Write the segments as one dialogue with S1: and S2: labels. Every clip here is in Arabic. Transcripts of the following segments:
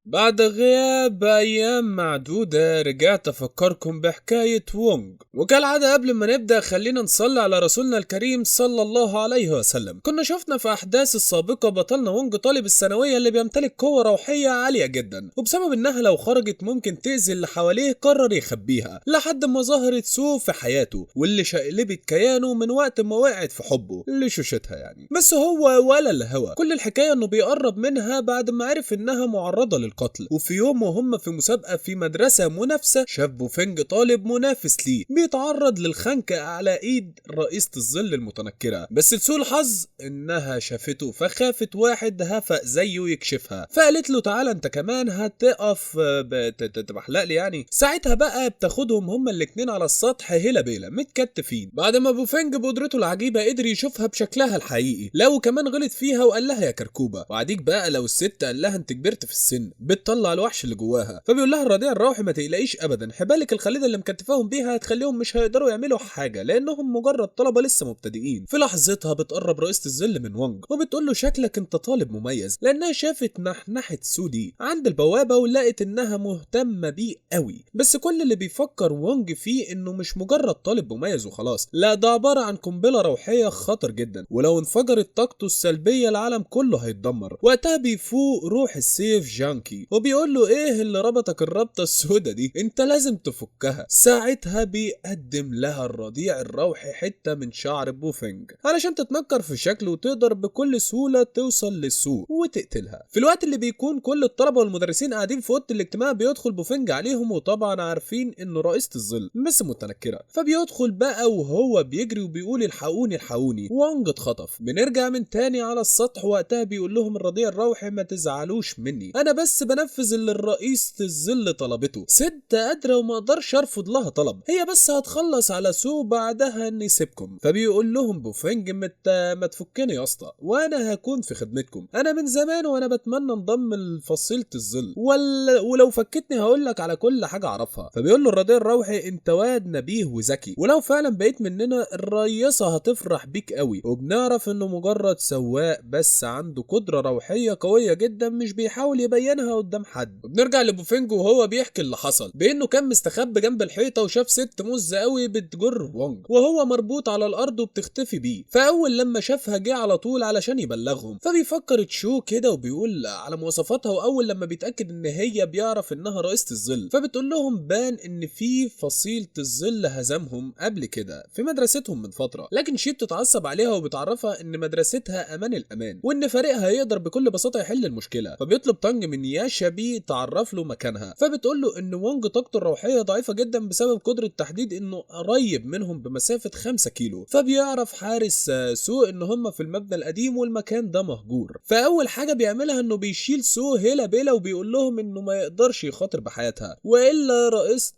S1: بعد غياب أيام معدودة رجعت أفكركم بحكاية وونج، وكالعادة قبل ما نبدأ خلينا نصلي على رسولنا الكريم صلى الله عليه وسلم. كنا شفنا في أحداث السابقة بطلنا وونج طالب الثانوية اللي بيمتلك قوة روحية عالية جدا، وبسبب إنها لو خرجت ممكن تأذي اللي حواليه قرر يخبيها لحد ما ظهرت سو في حياته واللي شقلبت كيانه من وقت ما وقعت في حبه لشوشتها يعني. بس هو ولا الهوى، كل الحكاية إنه بيقرب منها بعد ما عرف إنها معرضة للقتل. وفي يوم وهم في مسابقة في مدرسة منافسة شاف بوفنج طالب منافس ليه بيتعرض للخنقة على ايد رئيسة الظل المتنكرة، بس لسوء الحظ انها شافته فخافت واحد هفق زيه يكشفها، فقالت له تعالى انت كمان هتقف تبحلق لي يعني. ساعتها بقى بتاخدهم هما الاتنين على السطح هلا بيلا متكتفين، بعد ما بوفنج بقدرته العجيبة قدر يشوفها بشكلها الحقيقي. لو كمان غلط فيها وقال لها يا كركوبة، وعديك بقى لو الست قال لها انت كبرت في السن بتطلع الوحش اللي جواها. فبيقول لها الرضيع الروحي ما تقلقيش ابدا، حبالك الخليده اللي مكتفاهم بيها هتخليهم مش هيقدروا يعملوا حاجه لانهم مجرد طلبه لسه مبتدئين. في لحظتها بتقرب رئيسه الظل من وونج وبتقول له شكلك انت طالب مميز، لانها شافت نحنحه سودي عند البوابه ولقت انها مهتمه بيه قوي. بس كل اللي بيفكر وونج فيه انه مش مجرد طالب مميز وخلاص، لا ده عباره عن قنبله روحيه خطر جدا، ولو انفجرت طاقته السلبيه العالم كله هيتدمر. وقتها بيفوق روح السيف جانكي وبيقول له ايه اللي ربطك الربطه السودة دي، انت لازم تفكها. ساعتها بيقدم لها الرضيع الروحي حته من شعر بوفنج علشان تتنكر في شكله وتقدر بكل سهوله توصل للسوق وتقتلها. في الوقت اللي بيكون كل الطلبه والمدرسين قاعدين في اوضه الاجتماع بيدخل بوفنج عليهم، وطبعا عارفين انه رئيسة الظل بس متنكره، فبيدخل بقى وهو بيجري وبيقول الحقوني الحقوني، وانج اتخطف. بنرجع من تاني على السطح، وقتها بيقول لهم الرضيع الروحي ما تزعلوش مني، انا بس بنفذ اللي الرئيس الظل طلبته، ست قادره وما اقدرش ارفض لها طلب، هي بس هتخلص على سو بعدها نسيبكم. فبيقول لهم بوفنج ما تفكني يا اسطى وانا هكون في خدمتكم، انا من زمان وانا بتمنى انضم لفصيله الظل ولو فكتني هقول لك على كل حاجه اعرفها. فبيقول له الرضيع الروحي انت واد نبيه وذكي، ولو فعلا بقيت مننا الرئيسه هتفرح بيك قوي، وبنعرف انه مجرد سواق بس عنده قدره روحيه قويه جدا مش بيحاول يبينها قدام حد. وبنرجع لبوفنج وهو بيحكي اللي حصل بانه كان مستخبي جنب الحيطه وشاف ست مزه قوي بتجر وونج وهو مربوط على الارض وبتختفي بيه، فاول لما شافها جه على طول علشان يبلغهم. فبيفكر تشو كده وبيقول على مواصفاتها، واول لما بيتاكد ان هي بيعرف انها رئيسة الظل فبتقول لهم بان ان في فصيلة الظل هزمهم قبل كده في مدرستهم من فتره، لكن شي بتتعصب عليها وبتعرفها ان مدرستها امان الامان وان فريقها يقدر بكل بساطه يحل المشكله. فبيطلب تانج من ياشا بي تعرف له مكانها، فبتقول له ان وونج طاقته الروحيه ضعيفه جدا بسبب قدره تحديد انه قريب منهم بمسافه 5 كيلو. فبيعرف حارس سو ان هم في المبنى القديم والمكان ده مهجور، فاول حاجه بيعملها انه بيشيل سو هيلا بيلا وبيقول لهم انه ما يقدرش يخاطر بحياتها والا رئيسة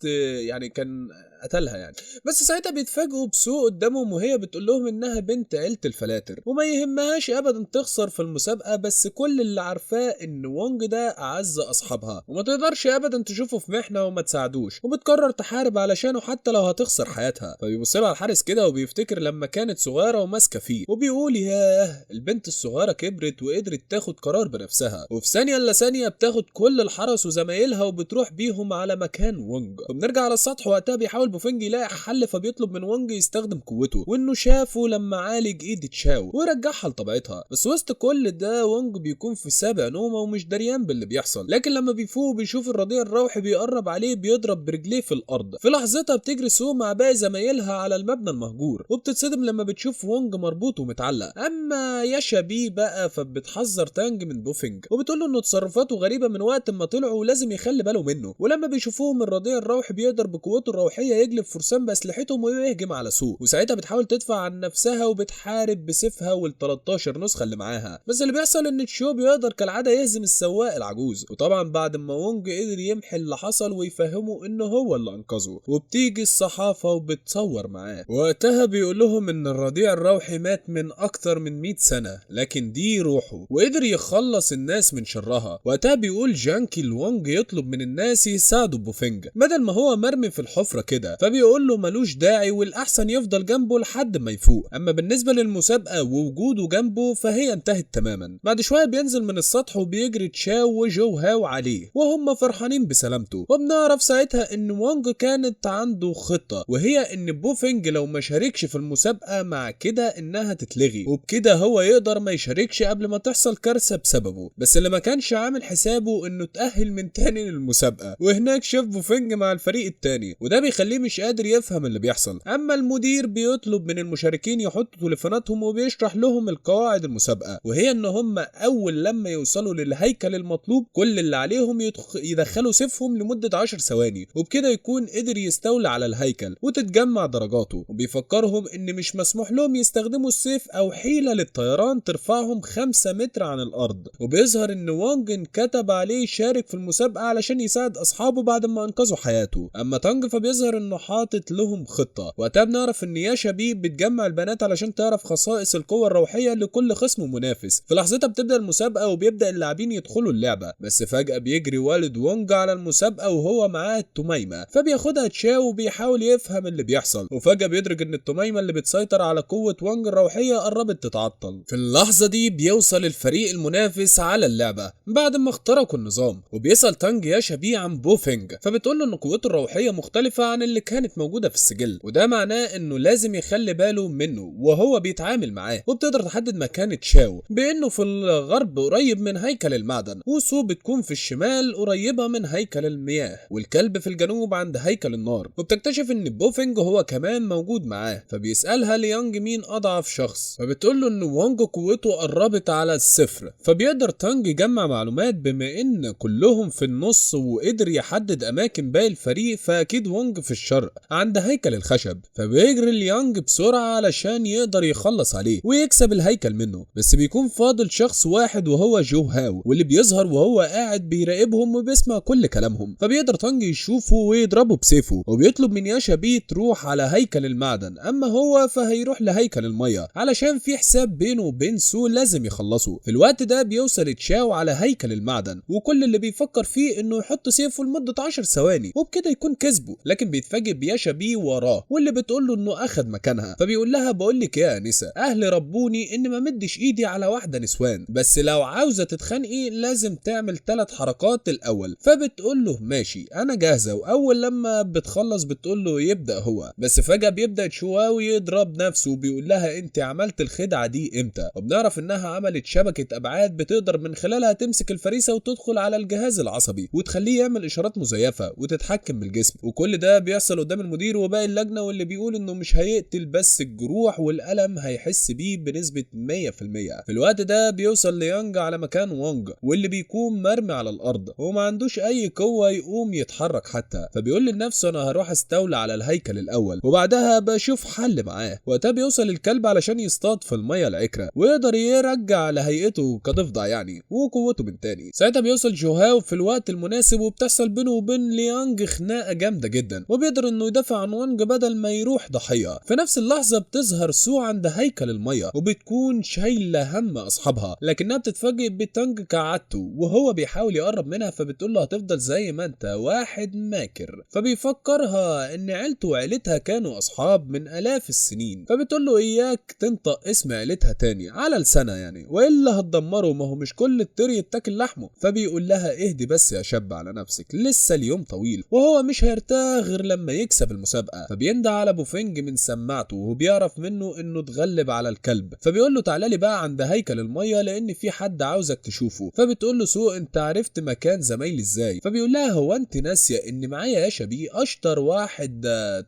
S1: يعني كان قتلها يعني. بس ساعتها بيتفاجئوا بسو قدامهم وهي بتقول لهم انها بنت عيلة الفلاتر وما يهمهاش ابدا تخسر في المسابقة، بس كل اللي عارفاه ان وونج ده اعز اصحابها وما تقدرش ابدا تشوفه في محنة وما تساعدوش، وبتقرر تحارب علشانه حتى لو هتخسر حياتها. فبيبص لها الحارس كده وبيفتكر لما كانت صغيرة وماسكة فيه وبيقول ياه البنت الصغيرة كبرت وقدرت تاخد قرار بنفسها، وفي ثانية الا ثانية بتاخد كل الحرس وزمايلها وبتروح بيهم على مكان وونج. وبنرجع على السطح، وقتها بيحاول بوفنج يلاقي حل فبيطلب من وونج يستخدم قوته وانه شافه لما عالج ايد تشاو ورجعها لطبيعتها. بس وسط كل ده وونج بيكون في سابع نومه ومش دريان باللي بيحصل، لكن لما بيفوق بيشوف الرضيع الروحي بيقرب عليه بيضرب برجليه في الارض. في لحظتها بتجري سو مع باقي زمايلها على المبنى المهجور وبتتصدم لما بتشوف وونج مربوط ومتعلق. اما ياشا بي بقى فبتحذر تانج من بوفنج وبتقول له انه تصرفاته غريبه من وقت ما طلعوا ولازم يخلي باله منه. ولما بيشوفوهم الرضيع الروحي بيقدر بقوته الروحيه يجلب فرسان باسلحتهم ويهجم على سو، وساعتها بتحاول تدفع عن نفسها وبتحارب بسيفها وال13 نسخه اللي معاها. بس اللي بيحصل ان تشو بيقدر كالعاده يهزم السواق العجوز، وطبعا بعد ما وونج قدر يمحي اللي حصل ويفهمه انه هو اللي انقذه، وبتيجي الصحافه وبتصور معاه. وقتها بيقول لهم ان الرضيع الروحي مات من اكتر من 100 سنه لكن دي روحه وقدر يخلص الناس من شرها. وقتها بيقول جانكي لوونج يطلب من الناس يساعدوا بوفنج بدل ما هو مرمي في الحفره كده، كده، فبيقول له ملوش داعي والأحسن يفضل جنبه لحد ما يفوق. أما بالنسبة للمسابقة ووجوده جنبه فهي انتهت تماما. بعد شوية بينزل من السطح وبيجري تشاو وجو هاو عليه وهم فرحانين بسلامته، وبنعرف ساعتها ان وانج كانت عنده خطة، وهي ان بوفينج لو ما شاركش في المسابقة مع كده انها تتلغي، وبكده هو يقدر ما يشاركش قبل ما تحصل كارثة بسببه. بس اللي ما كانش عامل حسابه انه تأهل من تاني للمسابقة، وهناك شاف بوفينج مع الفريق التاني، وده بيخليه مش قادر يفهم اللي بيحصل. اما المدير بيطلب من المشاركين يحطوا تليفوناتهم وبيشرح لهم القواعد المسابقة، وهي ان هم اول لما يوصلوا للهيكل المطلوب كل اللي عليهم يدخلوا سيفهم لمدة 10 ثواني، وبكده يكون قدر يستولى على الهيكل وتتجمع درجاته. وبيفكرهم ان مش مسموح لهم يستخدموا السيف او حيلة للطيران ترفعهم 5 متر عن الارض. وبيظهر ان وانج انكتب عليه يشارك في المسابقة علشان يساعد اصحابه بعد ما انقذوا حياته. اما تانج فبيظهر انه حاطط لهم خطة. وقتها بنعرف ان ياشا بي بتجمع البنات علشان تعرف خصائص القوة الروحية لكل خصم منافس. في لحظتها بتبدأ المسابقة وبيبدأ اللاعبين يدخلوا اللعبة، بس فجأة بيجري والد وونج على المسابقة وهو معاه التميمة، فبياخدها تشاو وبيحاول يفهم اللي بيحصل. وفجأة بيدرك ان التميمة اللي بتسيطر على قوة وونج الروحية قربت تتعطل. في اللحظة دي بيوصل الفريق المنافس على اللعبة بعد ما اخترقوا النظام، وبيسأل تانج ياشا بي عن بوفينج، فبتقول له ان قوته الروحية مختلفة عن اللي كانت موجودة في السجل، وده معناه انه لازم يخلي باله منه وهو بيتعامل معاه. وبتقدر تحدد مكان تشاو بانه في الغرب قريب من هيكل المعدن، وسو بتكون في الشمال قريبة من هيكل المياه، والكلب في الجنوب عند هيكل النار. وبتكتشف ان بوفينج هو كمان موجود معاه، فبيسألها ليانج مين اضعف شخص، فبتقول له ان وانج قوته قربت على الصفر. فبيقدر تانج يجمع معلومات بما ان كلهم في النص وقدر يحدد اماكن باقي الفريق، فاكيد وانج في الشرق عند هيكل الخشب. فبيجري ليانج بسرعة علشان يقدر يخلص عليه ويكسب الهيكل منه، بس بيكون فاضل شخص واحد وهو جو هاو، واللي بيظهر وهو قاعد بيراقبهم وبيسمع كل كلامهم. فبيقدر تانج يشوفه ويضربه بسيفه، وبيطلب من ياشا بي تروح على هيكل المعدن، اما هو فهيروح لهيكل المية علشان في حساب بينه وبين سو لازم يخلصه. في الوقت ده بيوصل تشاو على هيكل المعدن، وكل اللي بيفكر فيه انه يحط سيفه لمدة 10 ثواني وبكده يكون كسبه، لكن بيتفاجئ بياشا بي وراه واللي بتقول له انه اخد مكانها. فبيقول لها بقول لك يا انسه، اهلي ربوني ان ما مدش ايدي على واحده نسوان، بس لو عاوزه تتخانقي لازم تعمل 3 حركات الاول. فبتقول له ماشي انا جاهزه، واول لما بتخلص بتقول له يبدا هو، بس فجاه بيبدا تشواو يضرب نفسه وبيقول لها انت عملت الخدعه دي امتى. وبنعرف انها عملت شبكه ابعاد بتقدر من خلالها تمسك الفريسه وتدخل على الجهاز العصبي وتخليه يعمل اشارات مزيفه وتتحكم بالجسم. وكل ده بيحصل قدام المدير وباقي اللجنه، واللي بيقول انه مش هيقتل بس الجروح والالم هيحس بيه بنسبه 100%. في الوقت ده بيوصل ليانج على مكان وونج واللي بيكون مرمي على الارض وما عندوش اي قوه يقوم يتحرك حتى، فبيقول لنفسه انا هروح استولى على الهيكل الاول وبعدها بشوف حل معاه. وقتها بيوصل الكلب علشان يصطاد في الميه العكره ويقدر يرجع لهيئته كضفدع يعني وقوته من تاني. ساعتها بيوصل جوهاو في الوقت المناسب وبتحصل بينه وبين ليانج خناقه جامده جدا، وبيقدر انه يدافع عن وونج بدل ما يروح ضحيه. في نفس اللحظه بتظهر سو عند هيكل الميه وبتكون شايله هم اصحابها، لكنها بتتفاجئ بتانج كعادته وهو بيحاول يقرب منها، فبتقول له هتفضل زي ما انت واحد ماكر. فبيفكرها ان عيلته وعيلتها كانوا اصحاب من الاف السنين، فبتقول له اياك تنطق اسم عيلتها تاني على لسانه يعني والا هتدمره، ما هو مش كل الطير يتاكل لحمه. فبيقول لها اهدي بس يا شاب على نفسك، لسه اليوم طويل وهو مش هيرتاح غير لما يكسب المسابقه. فبيندى على بوفينج من سماعته وبيعرف منه انه اتغلب على الكلب، فبيقول له تعالى لي بقى عند هيكل الميه لان في حد عاوزك تشوفه. فبتقول له سو انت عرفت مكان زمايلي ازاي؟ فبيقول لها هو انت ناسيه ان معايا يا شبي اشطر واحد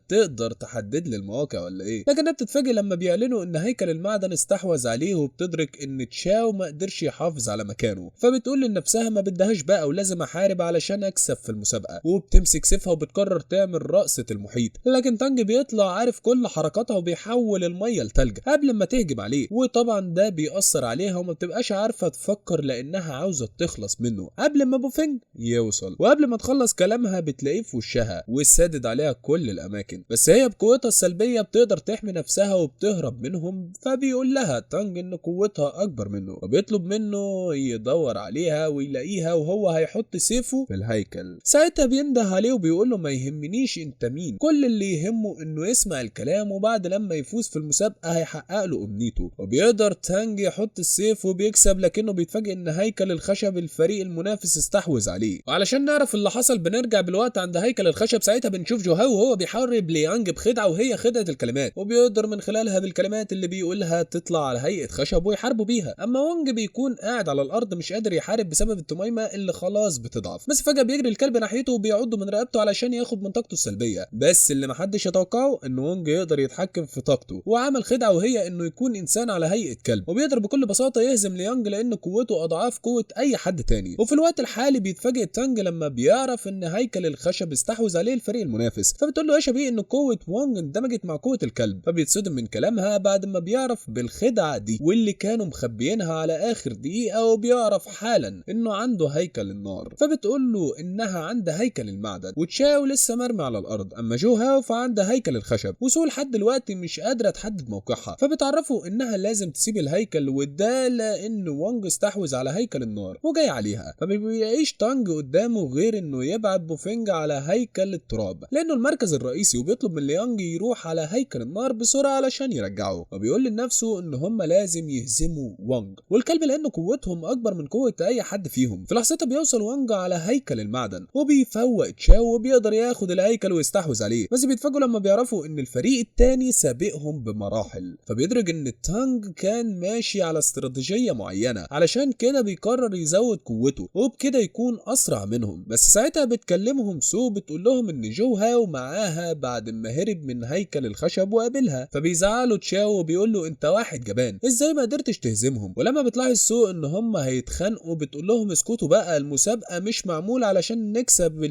S1: تقدر تحدد لي المواقع ولا ايه؟ لكنها بتتفاجئ لما بيعلنوا ان هيكل المعدن استحوذ عليه، وبتدرك ان تشاو ما قدرش يحافظ على مكانه. فبتقول لنفسها ما بدهاش بقى ولازم احارب علشان اكسب في المسابقه، وبتمسك سيفها وبتقرر تعمل رقصه المحيط. لكن تانج بيطلع عارف كل حركاتها وبيحول الميه لتلج قبل ما تهجم عليه، وطبعا ده بيأثر عليها وما بتبقاش عارفه تفكر لانها عاوزه تخلص منه قبل ما بوفينج يوصل. وقبل ما تخلص كلامها بتلاقيه في وشها وسادد عليها كل الاماكن، بس هي بقوتها السلبيه بتقدر تحمي نفسها وبتهرب منهم. فبيقول لها تانج ان قوتها اكبر منه وبيطلب منه يدور عليها ويلاقيها وهو هيحط سيفه في الهيكل. ساعتها بينده عليه وبيقول له ما يهمنيش انت مين، كل اللي يهمه انه يسمع الكلام، وبعد لما يفوز في المسابقة هيحقق له امنيته. وبيقدر تانج يحط السيف وبيكسب، لكنه بيتفاجئ ان هيكل الخشب الفريق المنافس استحوذ عليه. وعلشان نعرف اللي حصل بنرجع بالوقت عند هيكل الخشب. ساعتها بنشوف جوهاو وهو بيحارب ليانج بخدعة، وهي خدعة الكلمات، وبيقدر من خلالها بالكلمات اللي بيقولها تطلع على هيئة خشب ويحاربوا بيها. اما وونج بيكون قاعد على الارض مش قادر يحارب بسبب التميمة اللي خلاص بتضعف. بس فجأة بيجري الكلب ناحيته وبيعضه من رقبته علشان ياخد من طاقته السلبية. بس اللي محدش يتوقعه ان وونج يقدر يتحكم في طاقته، وعمل خدعة وهي انه يكون انسان على هيئة كلب، وبيقدر بكل بساطة يهزم ليانج لان قوته اضعاف قوة اي حد تاني. وفي الوقت الحالي بيتفاجئ تانج لما بيعرف ان هيكل الخشب استحوذ عليه الفريق المنافس، فبتقول له يا شبيه ان قوة وونج اندمجت مع قوة الكلب. فبيتصدم من كلامها بعد ما بيعرف بالخدعة دي واللي كانوا مخبيينها على اخر دقيقة، وبيعرف حالا انه عنده هيكل النار. فبتقول له انها عندها هيكل المعدن، وتشاو لسه مرمي على الارض. اما جو هاو فعندها هيكل الخشب، وسو لحد دلوقتي مش قادرة تحدد موقعها. فبتعرفوا انها لازم تسيب الهيكل، وده لان وونج استحوذ على هيكل النار وجاي عليها. فمبيلاقيش تانج قدامه غير انه يبعت بوفينج على هيكل التراب لانه المركز الرئيسي، وبيطلب من ليانج يروح على هيكل النار بسرعة علشان يرجعه. وبيقول لنفسه ان هم لازم يهزموا وونج والكلب لان قوتهم اكبر من قوة اي حد فيهم. في لحظتها بيوصل وونج على هيكل المعدن وبيفوق تشاو وبيقدر ياخد الهيكل ويستحوذ عليه. بس بيتفاجئوا لما بيعرفوا ان الفريق التاني سابقهم بمراحل. فبيدرك ان تانج كان ماشي على استراتيجية معينة، علشان كده بيقرر يزود قوته وبكده يكون اسرع منهم. بس ساعتها بتكلمهم سو بتقول لهم ان جو هاو معاها بعد ما هرب من هيكل الخشب وقابلها. فبيزعلوا تشاو وبيقول له انت واحد جبان، ازاي ما قدرتش تهزمهم؟ ولما بتلاحظ سو ان هم هيتخانقوا بتقول لهم اسكتوا بقى، المسابقة مش معمولة علشان نكسب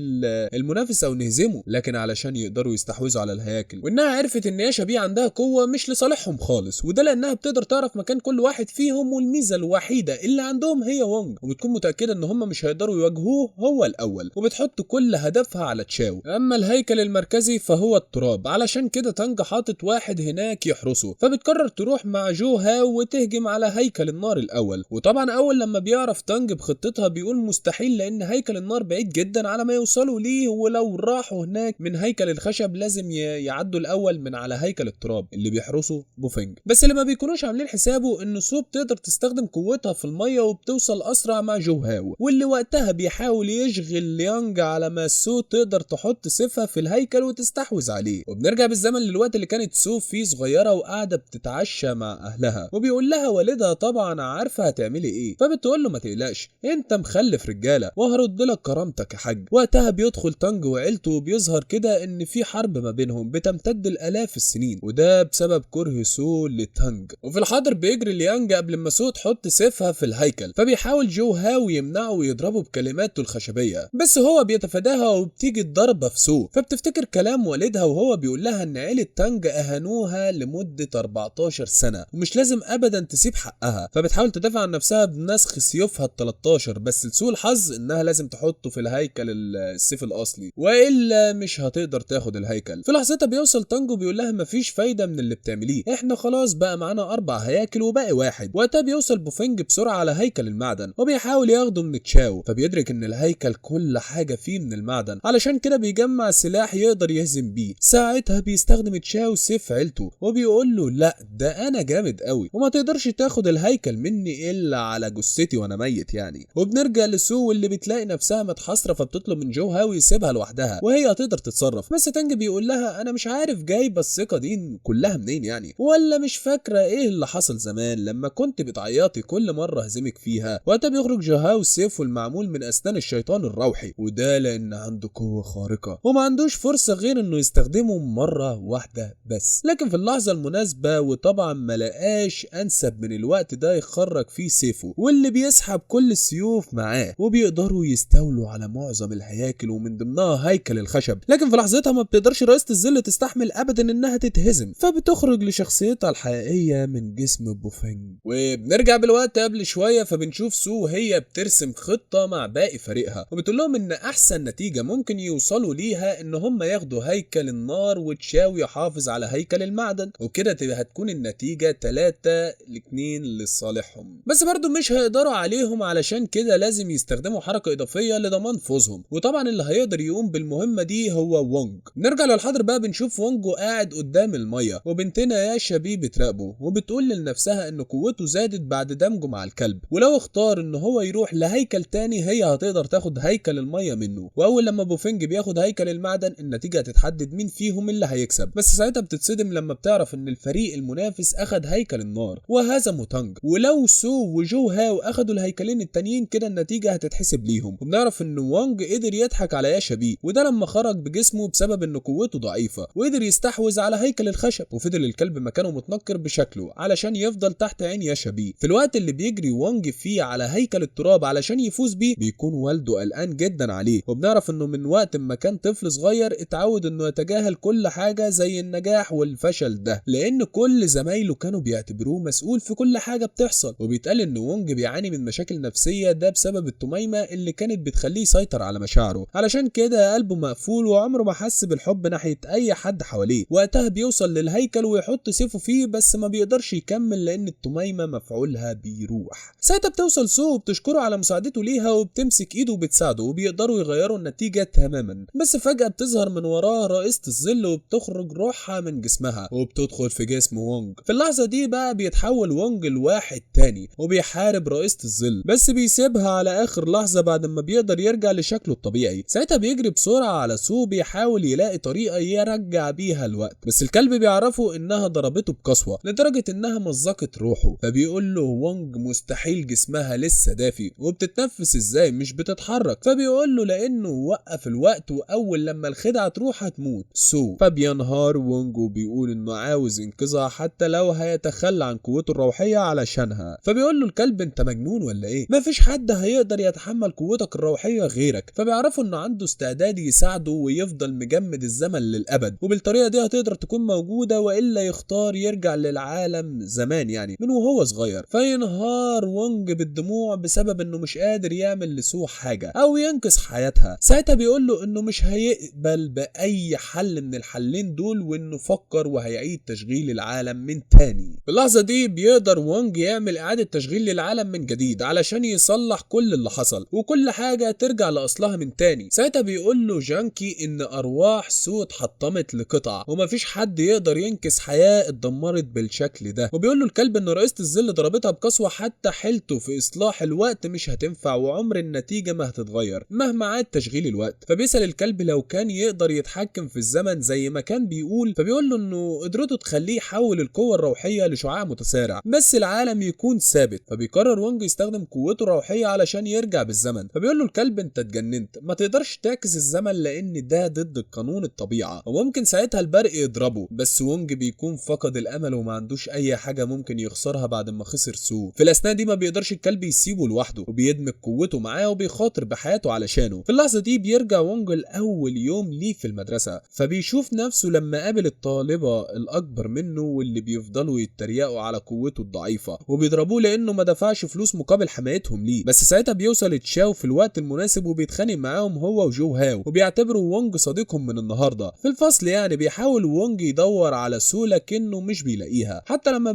S1: المنافس او نهزمه، لكن علشان يقدروا يستحوذوا على الهياكل. وانها عرفت ان يا شبيه عندها قوة مش لصالحهم خالص، وده لانها بتقدر تعرف مكان كل واحد فيهم، والميزة الوحيدة اللي عندهم هي وونج، وبتكون متأكدة ان هم مش هيقدروا يواجهوه هو الاول، وبتحط كل هدفها على تشاو. اما الهيكل المركزي فهو التراب، علشان كده تانج حاطط واحد هناك يحرسه. فبتقرر تروح مع جو هاو وتهجم على هيكل النار الاول. وطبعا اول لما بيعرف تانج بخطتها بيقول مستحيل لان هيكل النار بعيد جدا على ما يوصلوا ليه، ولو راحوا هناك من هيكل الخشب لازم يعدوا الاول من على هيكل التراب اللي بيحرسه بوفينج. بس اللي ما بيكونوش عاملين حسابه ان سو بتقدر تستخدم قوتها في الميه وبتوصل اسرع مع جو هاو، واللي وقتها بيحاول يشغل ليانج على ما سو تقدر تحط سيفها في الهيكل وتستحوذ عليه. وبنرجع بالزمن للوقت اللي كانت سو فيه صغيره وقاعده بتتعشى مع اهلها، وبيقول لها والدها طبعا عارفه هتعملي ايه. فبتقول له ما تقلقش انت مخلف رجاله وهرد لك كرامتك يا حاج. وقتها بيدخل تانج وعيلته، وبيظهر كده ان في حرب ما بينهم بتمتد الالاف السنين، وده بسبب كره سو لتانج. وفي الحاضر بيجري ليانج قبل ما سو تحط سيفها في الهيكل، فبيحاول جو هاو يمنعه ويضربه بكلماته الخشبيه، بس هو بيتفاداها وبتيجي الضربه في سو. فبتفتكر كلام والدها وهو بيقول لها ان عيله تانج اهانوها لمده 14 سنه ومش لازم ابدا تسيب حقها. فبتحاول تدافع عن نفسها بنسخ سيوفها ال13، بس لسوء الحظ انها لازم تحطه في الهيكل السيف الاصلي والا مش هتقدر تاخد الهيكل. في لحظتها بيوصل تانج وبيقول لها مفيش فايده من اللي بتعمليه، احنا خلاص بقى معانا 4 هياكل وباقي واحد. وقتها بيوصل بوفينج بسرعه على هيكل المعدن وبيحاول ياخده من تشاو. فبيدرك ان الهيكل كل حاجه فيه من المعدن، علشان كده بيجمع سلاح يقدر يهزم بيه. ساعتها بيستخدم تشاو سيف عيلته وبيقول له لا ده انا جامد قوي وما تقدرش تاخد الهيكل مني الا على جثتي وانا ميت يعني. وبنرجع لسو اللي بتلاقي نفسها متحسره، فبتطلب من جو هاو يسيبها لوحدها وهي هتقدر تتصرف. بس تانج بيقول لها انا مش عارف جايبه الثقه دي كلها منين يعني، ولا مش فاكره ايه اللي حصل زمان لما كنت بتعيطي كل مره هزمك فيها. وقتها بيخرج جو هاو سيفه المعمول من اسنان الشيطان الروحي، وده لان عنده قوه خارقه وما عندوش فرصه غير انه يستخدمه مره واحده بس. لكن في اللحظه المناسبه وطبعا ما لقاش انسب من الوقت ده يخرج فيه سيفه، واللي بيسحب كل السيوف معاه وبيقدروا يستولوا على معظم الهياكل ومن ضمنها هيكل الخشب. لكن في لحظتها ما بتقدرش رئيسة الظل تستحمل ابدا انها تتهزم، فبتخرج لشخصيتها الحقيقيه من جسم بوفينج. وبنرجع بالوقت قبل شويه، فبنشوف سو وهي بترسم خطه مع باقي فريقها، وبتقول لهم ان احسن نتيجه ممكن يوصلوا ليها ان هم ياخدوا هيكل النار وتشاو يحافظ على هيكل المعدن، وكده هتكون النتيجه 3-2 لصالحهم. بس برضو مش هيقدروا عليهم، علشان كده لازم يستخدموا حركه اضافيه لضمان فوزهم. وطبعا اللي هيقدر يقوم بالمهمه دي هو وونج. نرجع للحاضر بقى، بنشوف وونج قاعد قدام الميه وبنتنا ياشا بيه بتراقبه وبتقول لنفسها ان قوته زادت بعد دمجه مع الكلب، ولو اختار ان هو يروح لهيكل تاني هي هتقدر تاخد هيكل الميه منه. واول لما بوفنج بياخد هيكل المعدن النتيجه هتتحدد مين فيهم اللي هيكسب، بس ساعتها بتتصدم لما بتعرف ان الفريق المنافس اخد هيكل النار وهزموا تانج، ولو سو وجو هاو اخدوا الهيكلين التانيين كده النتيجه هتتحسب ليهم. وبنعرف ان وونج قدر يضحك على ياشا بيه، وده لما خرج بجسمه بسبب ان قوته ضعيفه، وقدر يستحوذ على هيكل الخشب، وفضل الكلب مكانه متنكر بشكله علشان يفضل تحت عين ياشا بيه. في الوقت اللي بيجري وونج فيه على هيكل التراب علشان يفوز بيه بيكون والده قلقان جدا عليه، وبنعرف انه من وقت ما كان طفل صغير اتعود انه يتجاهل كل حاجه زي النجاح والفشل ده، لان كل زمايله كانوا بيعتبروه مسؤول في كل حاجه بتحصل. وبيتقال ان وونج بيعاني من مشاكل نفسيه ده بسبب التميمه اللي كانت بتخليه يسيطر على مشاعره، علشان كده قلبه مقفول وعمره ما حس بالحب ناحيه اي حد حواليه. وقتها بيوصل للهيكل ويحط سيفه فيه بس ما بيقدرش يكمل لان التميمه مفعولها بيروح. ساعتها بتوصل سو وبتشكره على مساعدته ليها وبتمسك ايده وبتساعده وبيقدروا يغيروا النتيجه تماما. بس فجاه بتظهر من وراه رئيسة الظل وبتخرج روحها من جسمها وبتدخل في جسم وونج. في اللحظه دي بقى بيتحول وونج لواحد تاني وبيحارب رئيسة الظل، بس بيسيبها على اخر لحظه بعد ما بيقدر يرجع لشكله الطبيعي. ساعتها بيجري بسرعه على سو بيحاول يلاقي طريقه يرجع بيها الوقت، بس الكلب بيعرفه انها ضربته بقسوه لدرجه انها مزقت روحه. فبيقول له وونج مستحيل جسمها لسه دافي وبتتنفس ازاي مش بتتحرك، فبيقول له لانه وقف الوقت واول لما الخدعه تروح هتموت سو. فبينهار وونج وبيقول انه عاوز ينقذها حتى لو هيتخلى عن قوته الروحيه علشانها. فبيقول له الكلب انت مجنون ولا ايه؟ مفيش حد هيقدر يتحمل قوتك الروحيه غيرك. فبيعرفوا انه عنده استعداد يساعده ويفضل مجمد الزمن للابد، وبالطريقه دي هتقدر تكون موجوده والا يختار يرجع للعالم زمان يعني من وهو صغير. فينهار وونج بالدموع بسبب انه مش قادر يعمل لسو حاجه او ينقذ حياتها. ساعتها بيقول له انه مش هيقبل باي حل من الحلين دول وانه فكر وهيعيد تشغيل العالم من تاني. في اللحظه دي بيقدر وونج يعمل اعاده تشغيل للعالم من جديد علشان يصلح كل اللي حصل وكل حاجه ترجع لاصلها من تاني. ساعتها بيقول له جانكي ان ارواح سو اتحطمت لقطع ومفيش حد يقدر ينقذ حياه اتدمرت بالشكل ده. وبيقول له الكلب ان رئيسة الظل ضربتها بقسوه حتى حيلته في اصلاح الوقت مش هتنفع وعمر النتيجه ما هتتغير مهما عاد تشغيل الوقت. فبيسأل الكلب لو كان يقدر يتحكم في الزمن زي ما كان بيقول، فبيقول له انه قدرته تخليه يحول القوه الروحيه لشعاع متسارع بس العالم يكون ثابت. فبيقرر وونج يستخدم قوته الروحيه علشان يرجع بالزمن. فبيقول له الكلب انت اتجننت، ما تقدرش تعكس الزمن لان ده ضد قانون الطبيعه، وممكن ساعتها البرق يضربه. بس وونج بيكون فقد الامل وما عندوش اي حاجه ممكن يخسرها بعد ما خسر سو. في الاثناء دي ما بيقدرش الكلب يسيبه لوحده وبيدمج قوته معاه وبيخاطر بحياته علشانه. في اللحظه دي بيرجع وونج لاول يوم ليه في المدرسه، فبيشوف نفسه لما قابل الطالبه الاكبر منه واللي بيفضلوا يتريقوا على قوته الضعيفه وبيضربوه لانه ما دفعش فلوس مقابل حمايتهم ليه. بس ساعتها بيوصل تشاو في الوقت المناسب وبيتخانق معاهم هو وجو هاو وبيعتبروا وونج صديقهم من النهارده. في الفصل يعني بيحاول وونج يدور على سو لكنه مش بيلاقيها، حتى لما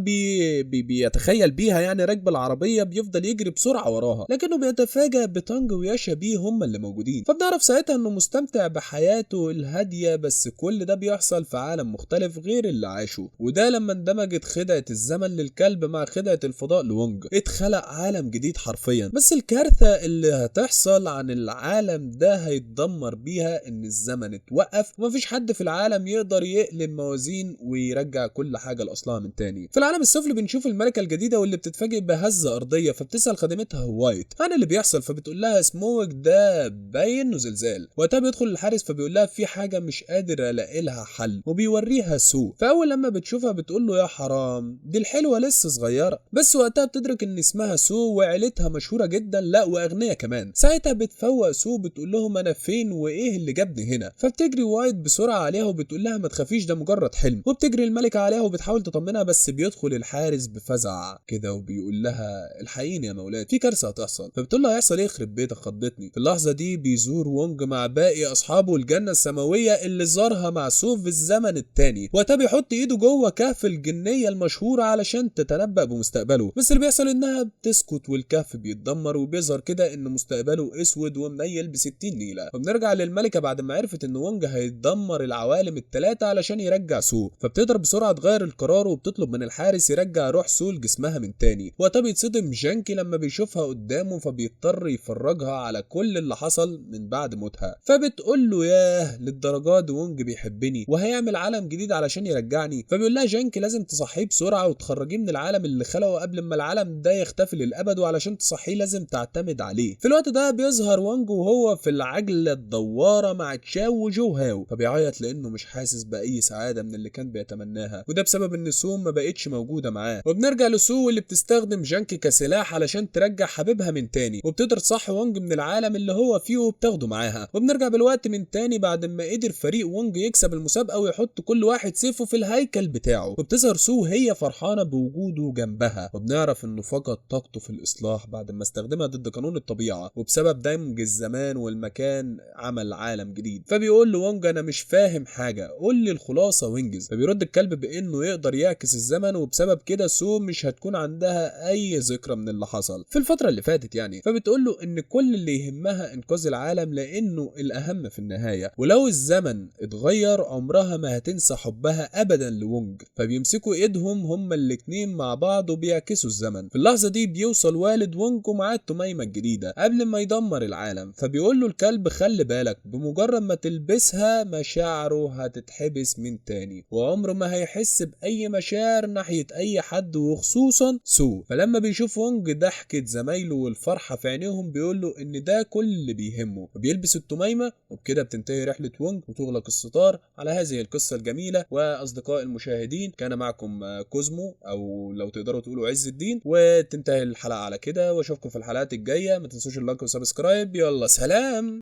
S1: بيتخيل بيها يعني راكبه العربيه بيفضل يجري بسرعه وراها، لكنه بيتفاجأ بتانج وياشا بيه هم اللي موجودين. فبنعرف ساعتها انه مستمتع بحياته الهاديه، بس كل ده بيحصل في عالم مختلف غير اللي عاشه. وده لما اندمجت خدعه الزمن للكلب مع خدعه الفضاء لوونج اتخلق عالم جديد حرفيا. بس الكارثه اللي هتحصل عن العالم ده هيتدمر بيها ان الزمن اتوقف ومفيش حد في العالم يقدر يقلب موازين ويرجع كل حاجه لاصلها من تاني. في العالم السفلي بنشوف الملكه الجديده واللي بتتفاجئ بهزه ارضيه، فبتسال خادمتها وايت عن اللي بيحصل، فبتقول لها سموك ده باين انه زلزال. وقتها بيدخل الحارس فبيقول لها في حاجه مش قادر الاقي لها حل وبيوريها سو. فاول لما بتشوفها بتقول له يا حرام دي الحلوه لسه صغيره. بس وقتها بتدرك ان اسمها سو وعيلتها مشهوره جدا لا واغنياء كمان. ساعتها بتفوق سو بتقول لهم انا فين وايه اللي جابني هنا. فبتجري وايت بسرعه عليها وبتقول لها ما تخافيش ده مجرد حلم. وبتجري الملكه عليها وبتحاول تطمنها، بس بيدخل الحارس بفزع كده وبيقول لها الحقيني يا مولاتي في كارثه هتحصل. فبتقول له هيحصل ايه يخرب بيتك خضتني. في اللحظه دي بيزور وونج مع باقي اصحابه الجنه السماويه اللي زارها مع سو في الزمن التاني. وقتها بيحط ايده جوه كهف الجنيه المشهوره علشان تتنبأ بمستقبله، بس اللي بيحصل انها بتسكت والكهف بيتدمر وبيظهر كده ان مستقبله اسود ومنيل ب60 نيله. وبنرجع للملكه بعد ما عرفت ان وونج هيدمر العوالم الثلاثه علشان يرجع سو، فبتقدر بسرعه تغير القرار وبتطلب من الحارس يرجع روح سو لجسمها من تاني. وقتها بيتصدم جانكي لما بيشوفها قدامه، فبيضطر يفرجها على كل اللي حصل من بعد موتها. فبتقول له ياه للدرجه دي وونج بيحبني وهيعمل عالم جديد علشان يرجعني. فبيقول لها جانكي لازم تصحيه بسرعه وتخرجيه من العالم اللي خلقه قبل ما العالم ده يختفي للابد، وعلشان تصحيه لازم تعتمد عليه. في الوقت ده بيظهر وانج وهو في العجله الدواره مع تشاو وجو هاو، فبيعيط لانه مش حاسس باي سعاده من اللي كان بيتمناها، وده بسبب ان سو ما بقتش موجوده معاه. وبنرجع لسو اللي بتستخدم جانكي كسلاح علشان ترجع حبيبها من تاني، وبتقدر تصحي وانج من العالم اللي هو فيه وبتاخده معاها. وبنرجع بالوقت من تاني بعد ما قدر فريق وانج يكسب المسابقه ويحط كل واحد سيفه في الهيكل بتاعه، وبتظهر سو هي فرحانه بوجوده جنبها، وبنعرف انه فقد طاقته في الاصلاح بعد ما استخدمها ضد قانون الطبيعه، وبسبب دمج الزمان والمكان عمل عالم جديد. فبيقول له وونج انا مش فاهم حاجه، قول لي الخلاصه وانجز. فبيرد الكلب بانه يقدر يعكس الزمن، وبسبب كده سو مش هتكون عندها اي ذكرى من اللي حصل في الفتره اللي فاتت يعني. فبتقول له ان كل اللي يهمها انقاذ العالم لانه الاهم في النهايه، ولو الزمن اتغير عمرها ما هتنسى حبها ابدا لوونج. فبيمسكوا ايدهم هما الاتنين مع بعض وبيعكسوا الزمن. في اللحظه دي بيوصل والد وونج ومعاه التميمه الجديده قبل ما يدمر العالم. فبيقول له الكلب خلي بالك بمجرد ما تلبسها مشاعره هتتحبس من تاني، وعمره ما هيحس باي مشاعر ناحيه اي حد وخصوصا سو. فلما بيشوف وونج ضحكة زمايله والفرحه في عينيهم بيقول له ان ده كل اللي بيهمه، وبيلبس التميمه. وبكده بتنتهي رحله وونج وتغلق الستار على هذه القصه الجميله. واصدقاء المشاهدين كان معكم كوزمو، او لو تقدروا تقولوا عز الدين، وتنتهي الحلقه على كده، واشوفكم في الحلقات الجايه. ما تنسوش اللايك والسبسكرايب. يلا سلام.